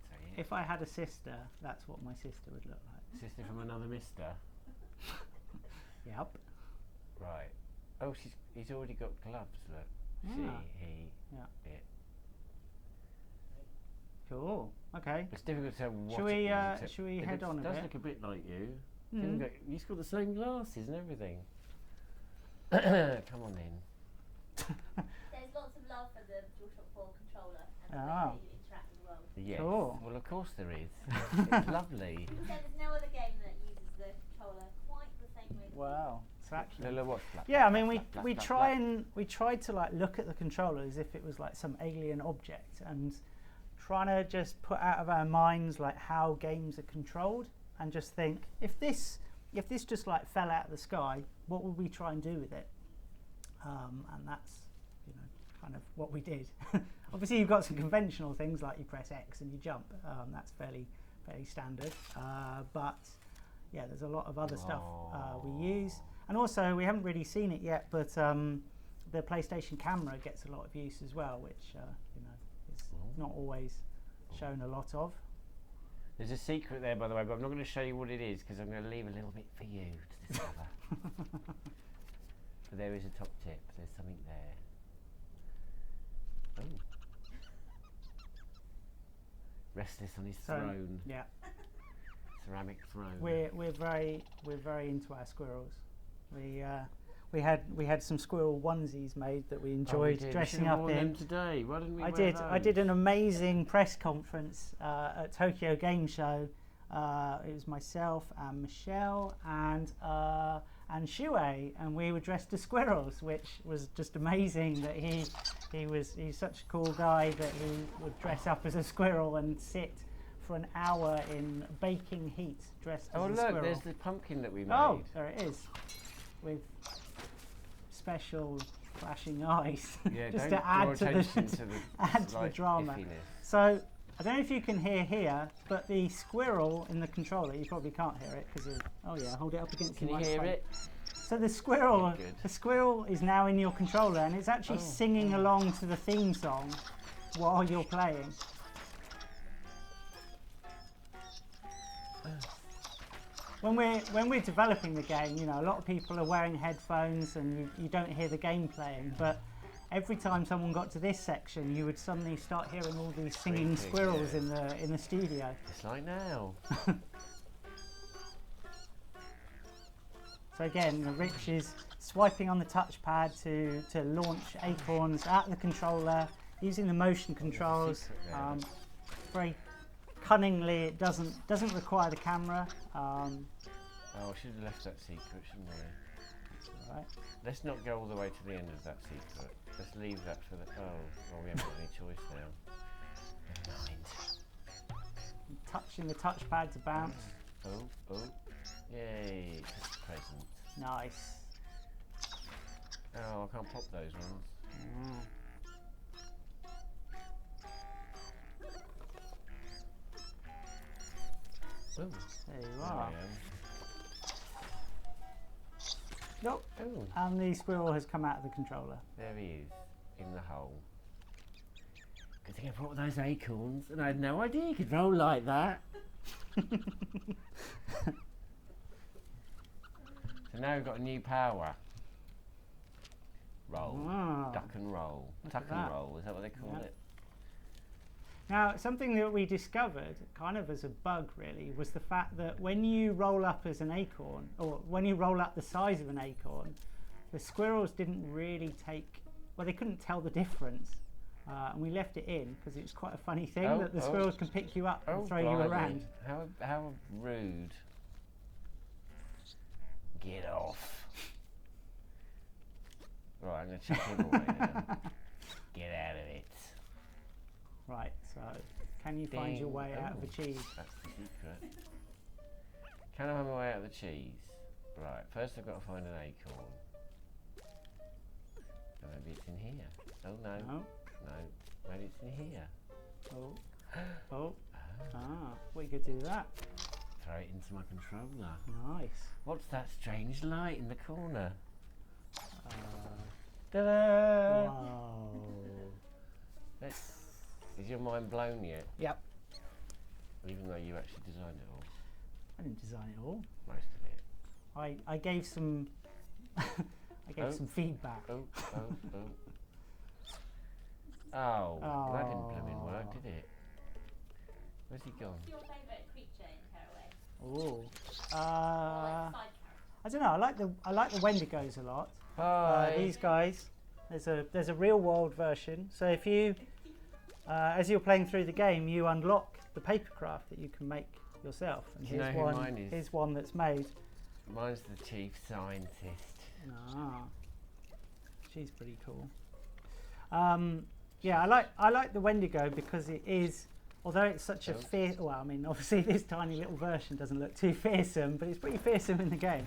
Say it. If I had a sister, that's what my sister would look like. Sister from another mister. Yep. Right. Oh, he's already got gloves. Look. Ah. She, he, Yeah. it. Cool. Okay. It's difficult to tell what. Shall we, it is, except shall we it head on a does bit? look a bit like you. Mm. He's got the same glasses and everything. Come on in. There's lots of love for the DualShock 4 controller and the way Ah. that you interact with the world. Yes. Cool. Well, of course there is. It's lovely. He said there's no other game that uses the controller quite the same way. Wow. So actually, Look, watch. yeah, I mean, we tried to like look at the controller as if it was like some alien object, and trying to just put out of our minds like how games are controlled, and just think if this just like fell out of the sky, what would we try and do with it? And that's kind of what we did. Obviously, you've got some conventional things like you press X and you jump. That's fairly standard. But yeah, there's a lot of other stuff we use. And also, we haven't really seen it yet, but the PlayStation camera gets a lot of use as well, which is not always shown a lot of. There's a secret there, by the way, but I'm not going to show you what it is because I'm going to leave a little bit for you to discover. But there is a top tip. There's something there. Oh. Restless on his throne. Yeah. Ceramic throne. We're very into our squirrels. We had some squirrel onesies made that we enjoyed dressing up in. Them today. Why didn't we? I did an amazing press conference at Tokyo Game Show. It was myself and Michelle and Shuei, and we were dressed as squirrels, which was just amazing. That he's such a cool guy that he would dress up as a squirrel and sit for an hour in baking heat dressed as a squirrel. Oh look, there's the pumpkin that we made. Oh, there it is, with special flashing eyes, Yeah, just don't to add draw to attention the to the add to the slight drama. iffiness. So I don't know if you can hear here, but the squirrel in the controller, you probably can't hear it because oh yeah, hold it up against Can the you hear microphone. it? So the squirrel, Good. the squirrel is now in your controller, and it's actually singing along to the theme song while you're playing. When we're developing the game, a lot of people are wearing headphones and you don't hear the game playing, but every time someone got to this section, you would suddenly start hearing all these singing squirrels in the studio. It's like now. So again, Rich is swiping on the touchpad to launch acorns at the controller using the motion controls. Very cunningly, it doesn't require the camera. Oh, I should have left that secret, shouldn't I? Right. Let's not go all the way to the end of that secret. Let's leave that for the. Oh, well, we haven't got any choice now. Never mind. Touching the touchpad to bounce. Oh, yay! It's a present. Nice. Oh, I can't pop those ones. Oh, There you there are. I am. Nope. Oh, And the squirrel has come out of the controller. there he is, in the hole. Good thing I brought those acorns, and I had no idea you could roll like that. So now we've got a new power. Roll. Ah. Duck and roll. Look Tuck at and that. roll, is that what they call Yeah. it? Now, something that we discovered, kind of as a bug really, was the fact that when you roll up as an acorn, or when you roll up the size of an acorn, the squirrels didn't really they couldn't tell the difference. And we left it in because it was quite a funny thing that the squirrels can pick you up and throw you blimey. around. How rude. Get off. Right, I'm going to chuck him away now. Get out of it. Right, so can you find your Ding. way out of the cheese? That's the secret. Can I find my way out of the cheese? Right, first I've got to find an acorn. Oh, maybe it's in here. Oh no. No. No, maybe it's in here. Oh. We could do that. Throw it into my controller. Nice. What's that strange light in the corner? Ta-da! Wow. Is your mind blown yet? Yep. Even though you actually designed it all? I didn't design it all. Most of it. I gave some some feedback. Oh, that didn't blooming work, did it? Where's he gone? What's your favourite creature in Tearaway? Oh. Or like side I don't know. I like the Wendigos a lot. Hi. These guys. There's a real world version. So if you as you're playing through the game, you unlock the papercraft that you can make yourself. And Do you know who mine is? Here's one that's made. Mine's the chief scientist. Ah, she's pretty cool. Yeah, I like the Wendigo because it is, although it's such a fierce. Well, I mean, obviously this tiny little version doesn't look too fearsome, but it's pretty fearsome in the game.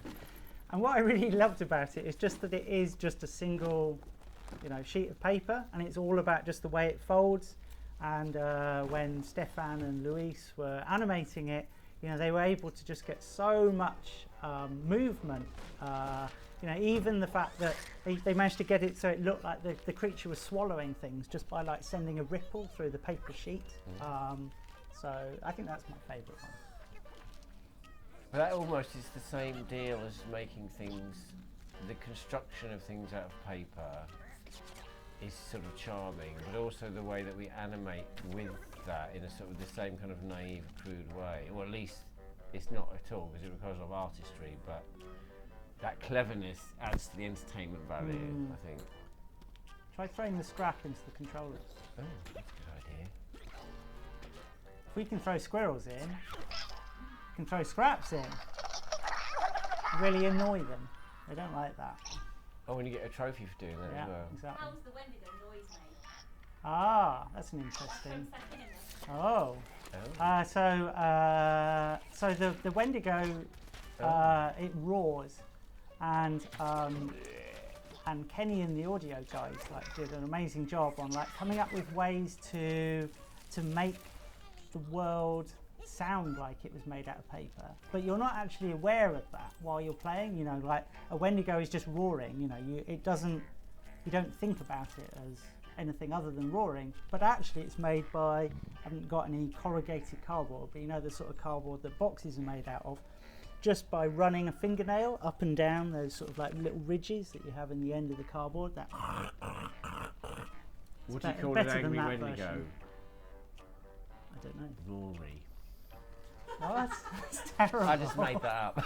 And what I really loved about it is just that it is just a single, sheet of paper, and it's all about just the way it folds. And when Stefan and Luis were animating it, they were able to just get so much movement. Even the fact that they managed to get it so it looked like the creature was swallowing things just by sending a ripple through the paper sheet. So I think that's my favourite one. But that almost is the same deal as making things, the construction of things out of paper is sort of charming, but also the way that we animate with that in a sort of the same kind of naive, crude way. Or at least it's not at all, because it requires a lot of artistry, but that cleverness adds to the entertainment value, I think. Try throwing the scrap into the controllers. Oh, that's a good idea. If we can throw squirrels in, we can throw scraps in. Really annoy them. They don't like that. Oh, when you get a trophy for doing that as well. Exactly. How's the Wendigo noise made? Ah, that's an interesting. Oh. So the Wendigo, it roars, and Kenny and the audio guys did an amazing job on coming up with ways to make the world sound like it was made out of paper, but you're not actually aware of that while you're playing. A Wendigo is just roaring. You don't think about it as anything other than roaring, but actually it's made by, I haven't got any corrugated cardboard, but the sort of cardboard that boxes are made out of, just by running a fingernail up and down those sort of little ridges that you have in the end of the cardboard. That What do you call an angry Wendigo? Version. I don't know. Rory. Oh, that's terrible. I just made that up.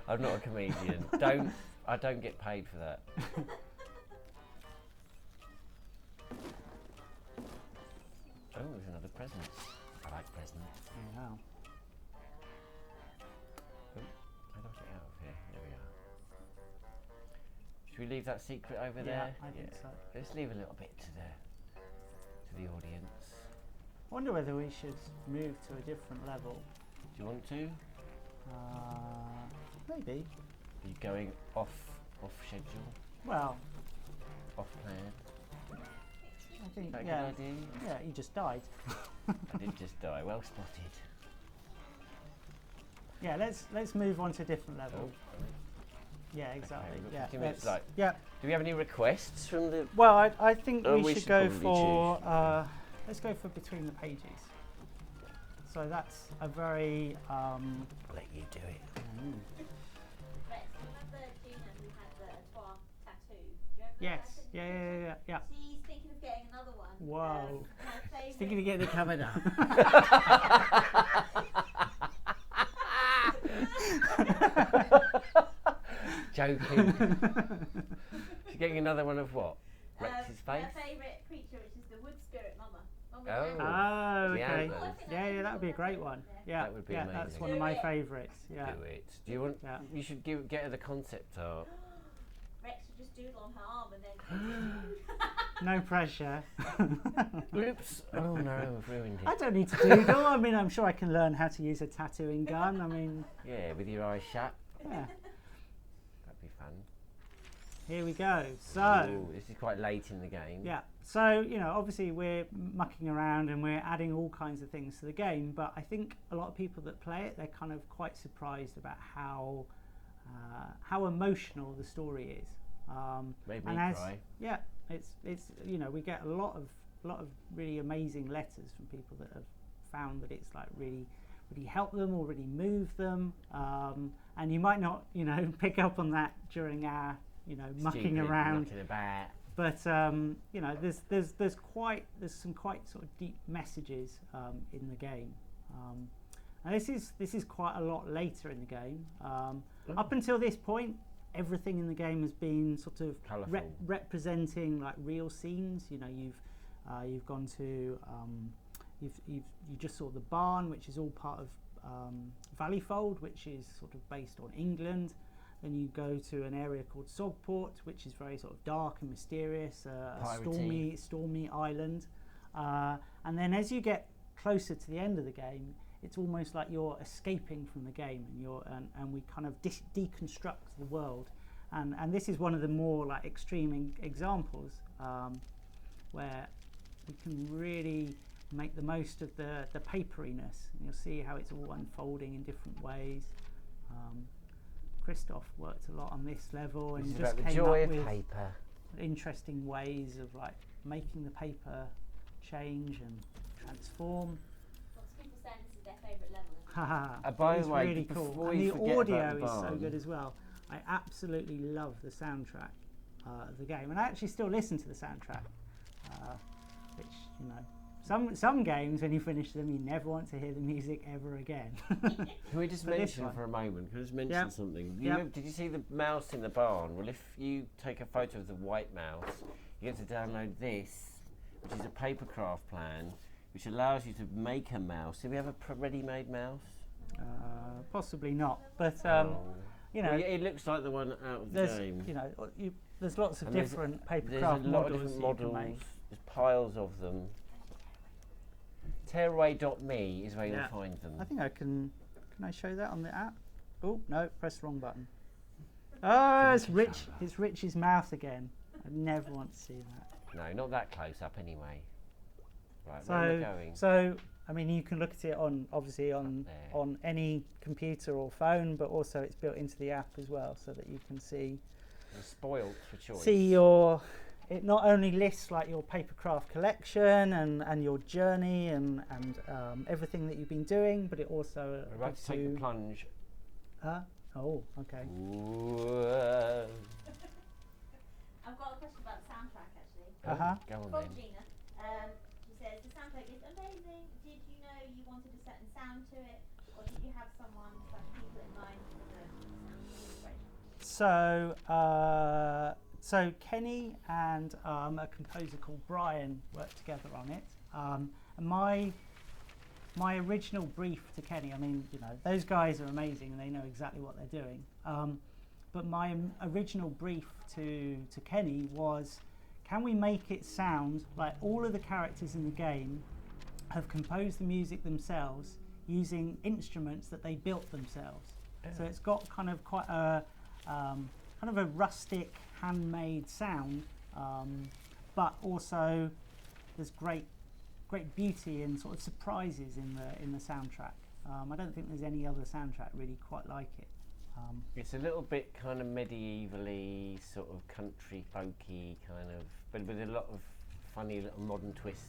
I'm not a comedian. I don't get paid for that. Oh, there's another present. I like presents. Yeah. Oh, how do I get out of here? There we are. Should we leave that secret over there? I think so. Let's leave a little bit to the audience. I wonder whether we should move to a different level. Do you want to? Maybe. Are you going off schedule? Well, Off plan? I think, Is that a yeah. good idea? Yeah, you just died. I did just die. Well spotted. Yeah, let's move on to a different level. Oh. Yeah, exactly. Okay, Yeah, 15 minutes, let's- like- yeah. Do we have any requests from the? Well, I think Oh, we we should should go probably for. Let's go for between the pages. So that's a very. Let you do it. Rex, you remember Gina who had the Etoile tattoo? Do you remember Yes. that? Yeah. She's thinking of getting another one. Whoa. Her favourite. Thinking of getting it covered up. Joking. She's getting another one of what? Rex's face? Her favourite creature, which is the wood spirit mama. Oh. Oh, The okay. antlers. Yeah, that would be a great one. Yeah, That would be that's amazing. one of my favourites. Yeah. Do it. Do you want? Yeah. You should get her the concept art. Rex should just doodle on her arm and then. No pressure. Oops. Oh no, I've ruined I it. don't need to doodle. I mean, I'm sure I can learn how to use a tattooing gun. I mean, Yeah, with your eyes shut. yeah. That'd be fun. Here we go. So. Ooh, this is quite late in the game. Yeah, so obviously we're mucking around and we're adding all kinds of things to the game, but I think a lot of people that play it, they're kind of quite surprised about how emotional the story is. Made me and cry. Yeah, it's we get a lot of really amazing letters from people that have found that it's like really helped them or really moved them, and you might not pick up on that during our mucking around. Mucking about. But there's some quite sort of deep messages in the game, and this is quite a lot later in the game. Up until this point, everything in the game has been sort of representing like real scenes. You've gone to you just saw the barn, which is all part of Valleyfold, which is sort of based on England. Then you go to an area called Sogport, which is very sort of dark and mysterious, a stormy island. And then as you get closer to the end of the game, it's almost like you're escaping from the game, and we kind of deconstruct the world. And this is one of the more like extreme examples where we can really make the most of the paperiness. And you'll see how it's all unfolding in different ways. Christoph worked a lot on this level and This is just about the came joy up of with paper. interesting ways of like making the paper change and transform. Lots of people saying this is their favourite level. Haha, By it's the way, really before cool. you And the forget audio about the is so barn. good as well. I absolutely love the soundtrack of the game, and I actually still listen to the soundtrack, which some games when you finish them you never want to hear the music ever again. Can we just But this mention one. for a moment? Can we just mention Yep. something? Yep. Did you see the mouse in the barn? Well, if you take a photo of the white mouse, you get to download this, which is a papercraft plan, which allows you to make a mouse. Do we have a ready-made mouse? Possibly not, but Well, yeah, it looks like the one out of the there's game. there's lots of And there's- different There's papercraft a lot of models different you models. can make. There's piles of them. Tearaway.me is where Yeah. you'll find them. I think I can I show that on the app? Oh no, press the wrong button. Oh, it's Rich. It's Rich's mouth again. I never want to see that. No, not that close up anyway. Right, where am I going? So I mean, you can look at it obviously on there. any computer or phone, but also it's built into the app as well, so that you can see You're spoilt for choice. it not only lists like your papercraft collection and your journey and everything that you've been doing, but it also We're about to take the plunge. Oh, okay. Whoa. I've got a question about the soundtrack actually. Go on From then. Gina. She says the soundtrack is amazing. Did you know you wanted a certain sound to it, or did you have someone people in mind for the sound inspiration? So Kenny and a composer called Brian worked together on it. And my original brief to Kenny, I mean, those guys are amazing and they know exactly what they're doing. But my original brief to Kenny was, can we make it sound like all of the characters in the game have composed the music themselves using instruments that they built themselves? So it's got kind of quite a rustic, handmade sound, but also there's great beauty and sort of surprises in the soundtrack. I don't think there's any other soundtrack really quite like it. It's a little bit kind of medievally, sort of country folky kind of, but with a lot of funny little modern twists.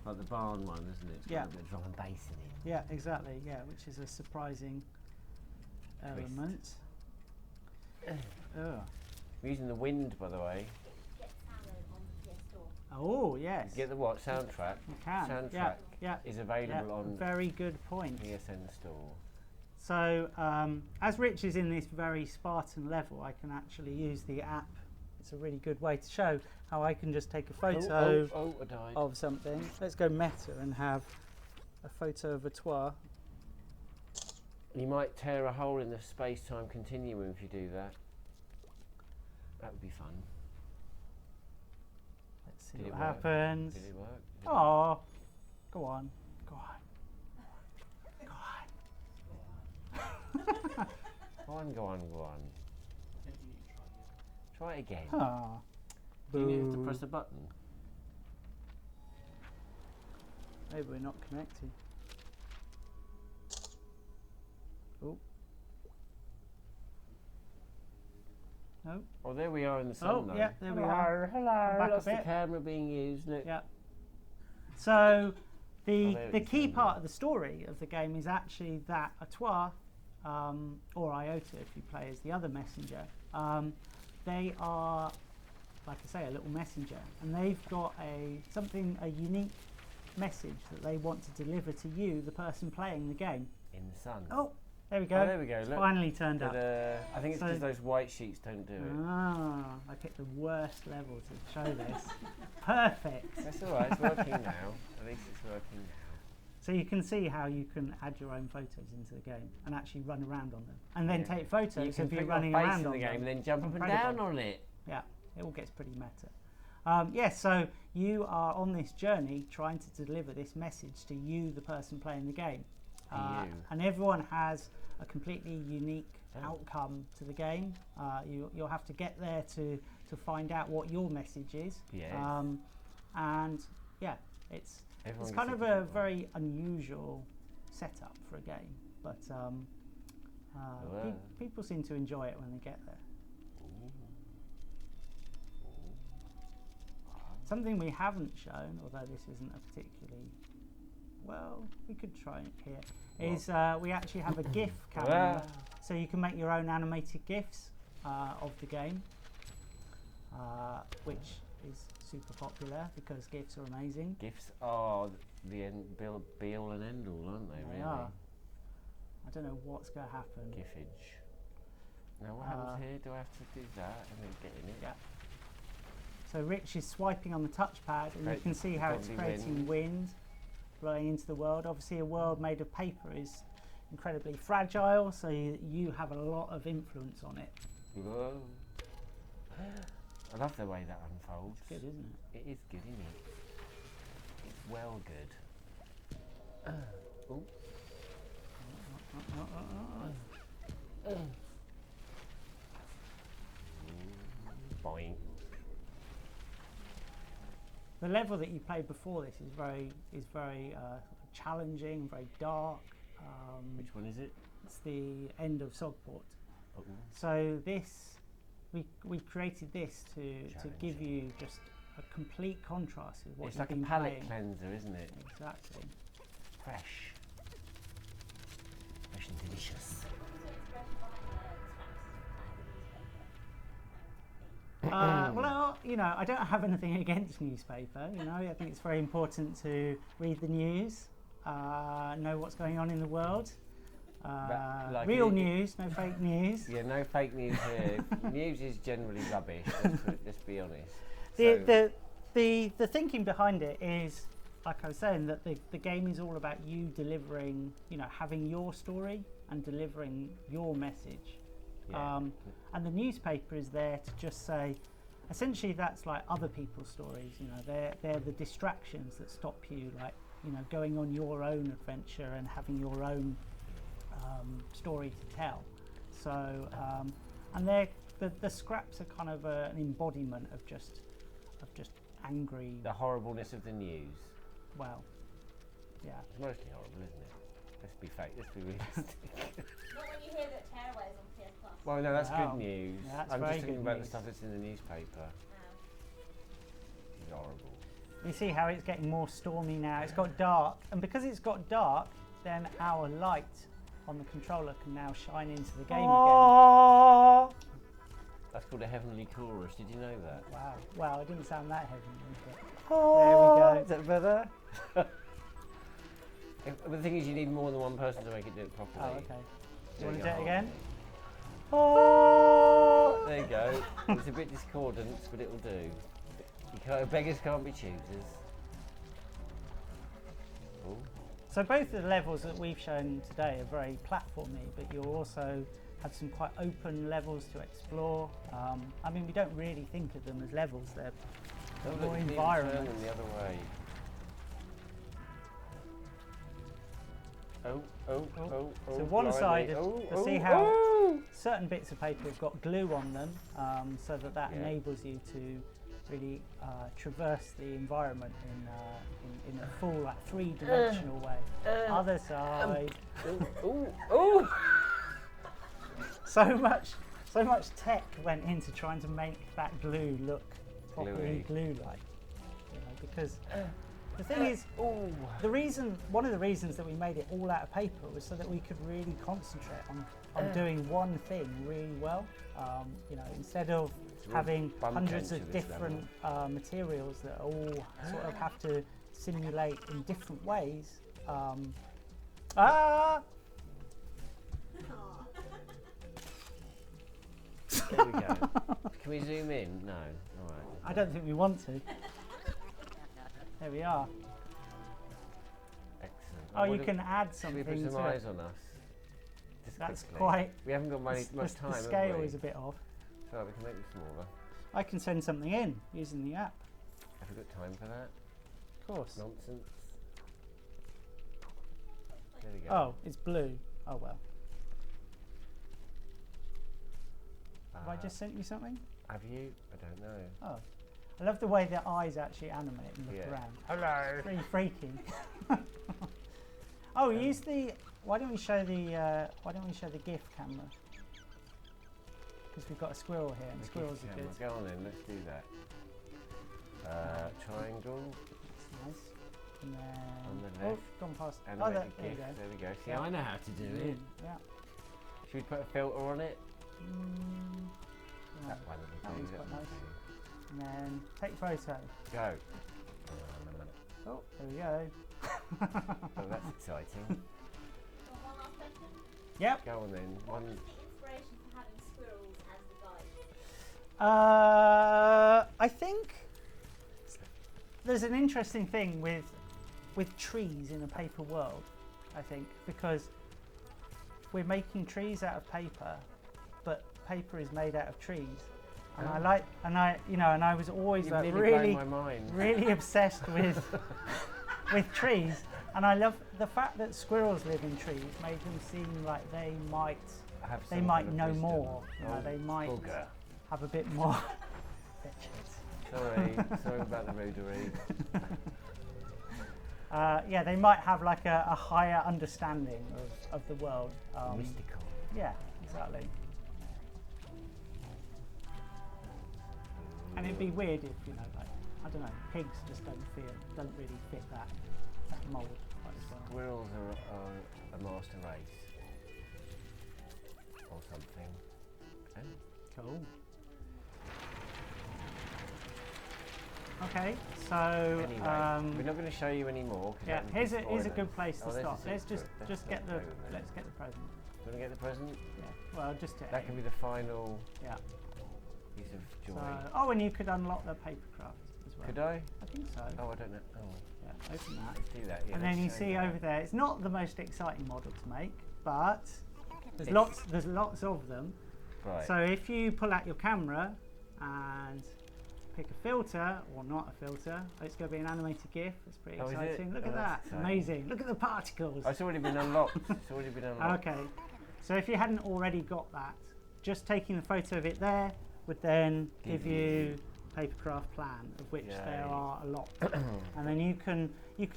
Like the barn one, isn't it? It's got a bit of drum and bass in it. Yeah, exactly. Yeah, which is a surprising element. We're using the wind, by the way. Get download on the PS Store. Oh yes. Get the what? Soundtrack. You can. Soundtrack is available on very good point. PSN Store. So as Rich is in this very Spartan level, I can actually use the app. It's a really good way to show how I can just take a photo I died. of something. Let's go meta and have a photo of a toit. You might tear a hole in the space-time continuum if you do that. That would be fun. Let's see what happens. Did it work? Oh, go on. Go on. Try it again. Oh, Do you have to press a button? Maybe we're not connected. Oh. No. Oh, there we are in the sun, though. Yeah, there we are. Hello. Back That's a bit. the camera being used. Look. Yeah. So the there it key is. part of the story of the game is actually that a toit, or iota if you play as the other messenger, they are, like I say, a little messenger, and they've got a unique message that they want to deliver to you, the person playing the game. In the sun. Oh, there we go. Oh, there we go. It's Look. finally turned up. I think it's So- because those white sheets don't do it. Ah, I picked the worst level to show this. Perfect. That's all right. It's working now. At least it's working now. So you can see how you can add your own photos into the game and actually run around on them, and then take photos You can of you put running your face around in on the game them. and then jump up and Incredible. down on it. Yeah, it all gets pretty meta. Yes, so you are on this journey trying to deliver this message to you, the person playing the game. You. And everyone has a completely unique outcome to the game. You'll have to get there to find out what your message is. Yes. And yeah, it's Everyone kind gets of a a different one. very unusual setup for a game, but people seem to enjoy it when they get there. Something we haven't shown, although this isn't a particularly, well, we could try it here, is we actually have a GIF camera, so you can make your own animated GIFs of the game, which is super popular because GIFs are amazing. GIFs are the be all and end all, aren't they? They Really? are. I don't know what's going to happen. GIFage. Now what happens here? Do I have to do that and then get in it? Yeah. So Rich is swiping on the touchpad, and you can see how it's Lovely creating wind blowing into the world. Obviously, a world made of paper is incredibly fragile, so you have a lot of influence on it. Whoa. I love the way that unfolds. It's good, isn't it? It is good, isn't it? It's well good. Ooh. Boing. The level that you played before this is very challenging, very dark. Which one is it? It's the end of Sogport. Oh. So this, we created this to give you just a complete contrast with what It's you've like a been palate playing. cleanser, isn't it? Exactly. Fresh. Fresh and delicious. Well, you know, I don't have anything against newspaper. You know, I think it's very important to read the news, know what's going on in the world. Like Real news, no fake news. Yeah, no fake news here. News is generally rubbish. Let's be honest. The thinking behind it is, like I was saying, that the game is all about you delivering, you know, having your story and delivering your message. Yeah. And the newspaper is there to just say, essentially, that's like other people's stories. You know, they're the distractions that stop you, like, you know, going on your own adventure and having your own story to tell. So, and the scraps are kind of an embodiment of just angry. The horribleness of the news. Well, yeah. It's mostly horrible, isn't it? Let's be fake. Let's be realistic. Not when you hear that Tearaway is on PS Plus. Well, no, that's Wow. good news. Yeah, that's I'm very just thinking good about news. the stuff that's in the newspaper. It's horrible. You see how it's getting more stormy now. It's got dark, and because it's got dark, then our light on the controller can now shine into the game again. That's called a heavenly chorus. Did you know that? Wow. Well, it didn't sound that heavy. There we go. Is that better? But the thing is, you need more than one person to make it do it properly. Oh, okay. Do you want to do it again? There you go. It's a bit discordant, but it'll do. Beggars can't be choosers. Ooh. So both of the levels that we've shown today are very platformy, but you'll also have some quite open levels to explore. I mean, we don't really think of them as levels, they're Oh, look, more you can even turn environments. them the other way. Oh. So one blimey. side, Oh, see oh, how oh. certain bits of paper have got glue on them, so that Yeah. enables you to really traverse the environment in a full, like, three-dimensional way. Other side. Oh. So much tech went into trying to make that glue look properly glue-like, you know, because the thing is, one of the reasons that we made it all out of paper was so that we could really concentrate on doing one thing really well. You know, instead of having hundreds of different materials that all sort of have to simulate in different ways. There we go. Can we zoom in? No. All right. I don't think we want to. There we are. Excellent. Oh, you can add Should we something put some to it. eyes on us? Just That's quickly. quite. We haven't got much time. The have scale we? is a bit off. So we can make it smaller. I can send something in using the app. Have we got time for that? Of course. Nonsense. There we go. Oh, it's blue. Oh well. Have I just sent you something? Have you? I don't know. Oh. I love the way their eyes actually animate and look Yeah. around. Hello. It's really freaking. Oh, use the. Why don't we show the GIF camera? Because we've got a squirrel here, and The squirrels gift are camera. good. Go on then, let's do that. Triangle. That's nice. And then On the oh, left. gone past. Animate There the you GIF. go. There we go. See, Yeah. I know how to do it. Yeah. Should we put a filter on it? Right. That one will That do. one's That quite one nice. will And then take photo. do. Go. Oh, there we go. Oh, that's exciting. Well, one last question. Yep. Go on then. What One. was the inspiration for having squirrels as the guide? I think there's an interesting thing with trees in a paper world. I think because we're making trees out of paper, but paper is made out of trees, and I was always You've like nearly really, blown my mind. really obsessed with trees, and I love the fact that squirrels live in trees. Made them seem like they might Have some kind of know wisdom. more. You know, Oh, they might bugger. have a bit more. Sorry about the rudery. Yeah, they might have like a higher understanding of the world. Mystical. Yeah, exactly. And it'd be weird if, you know, like, I don't know, pigs just don't really fit that mould quite as well. Squirrels are a master race. Or something. Oh. Cool. Okay, so Anyway, we're not going to show you any more. yeah, here's a good place to Oh, there's a start. Let's secret. just get the Let's go then. let's get the present. Want to get the present? Yeah. Well, just to That aim. can be the final Yeah. piece of joy. So, oh, and you could unlock the papercraft as well. Could I? I think so. Oh, I don't know. Oh, Yeah, open that. let's do that. Yeah, And then you let's show see that. over there, it's not the most exciting model to make, but there's It's- lots of them. Right. So if you pull out your camera and pick a filter or not a filter, it's going to be an animated GIF. It's pretty Oh, is it? exciting. Look Oh, at that, that's exciting. amazing. Look at the particles. Oh, it's already been unlocked. It's already been unlocked. Okay, so if you hadn't already got that, just taking the photo of it there would then give you papercraft plan, of which Yay. there are a lot. And then you can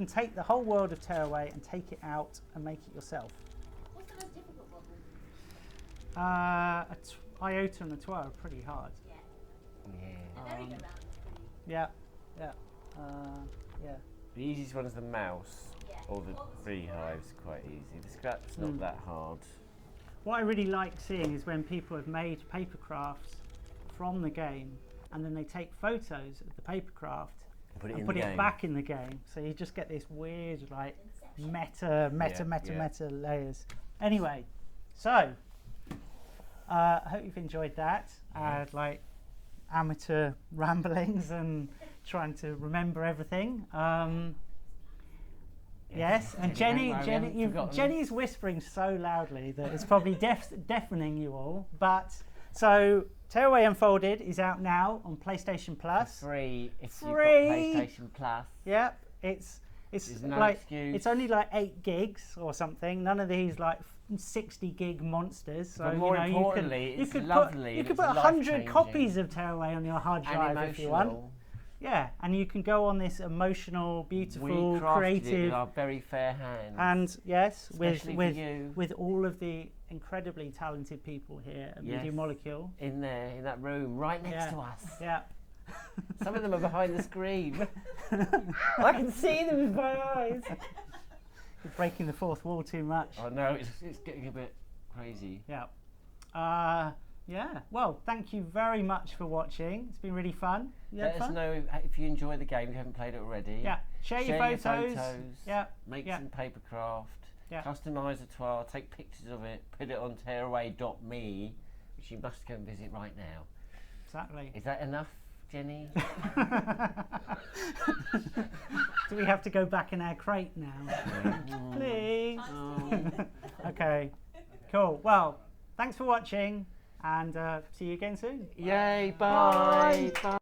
take the whole world of Tearaway and take it out and make it yourself. What's the most difficult model? Iota and a Toa are pretty hard. Yeah. Yeah. The merry-go-round is pretty. Yeah. The easiest one is the mouse, Yeah. or the beehive's quite easy. The scrap's not that hard. What I really like seeing is when people have made papercrafts from the game, and then they take photos of the papercraft and put it back in the game. So you just get this weird, like, meta layers. Anyway, so I hope you've enjoyed that. Like amateur ramblings and trying to remember everything. Yes, and Jenny's whispering so loudly that it's probably deafening you all. But so Tearaway Unfolded is out now on PlayStation Plus. Free if you've got PlayStation Plus. Yep, it's no like excuse. it's only like 8 gigs or something. None of these like 60 gig monsters. So But more importantly, it's lovely. You could put 100 copies of Tearaway on your hard drive if you want. Yeah, and you can go on this emotional, beautiful, we crafted creative, it with our very fair hands. and yes, Especially with all of the incredibly talented people here at Media Molecule in there, in that room, right next to us. Yeah. Some of them are behind the screen. I can see them with my eyes. You're breaking the fourth wall too much. Oh no, it's getting a bit crazy. Yeah. Yeah. Well, thank you very much for watching. It's been really fun. Let us know if you enjoy the game, if you haven't played it already. Yeah. Share your photos. Yeah. Make some papercraft. Yeah. Customise a toile. Take pictures of it. Put it on tearaway.me, which you must go and visit right now. Exactly. Is that enough, Jenny? Do we have to go back in our crate now? Please. Okay. Cool. Well, thanks for watching, and see you again soon. Yay! Bye. Bye.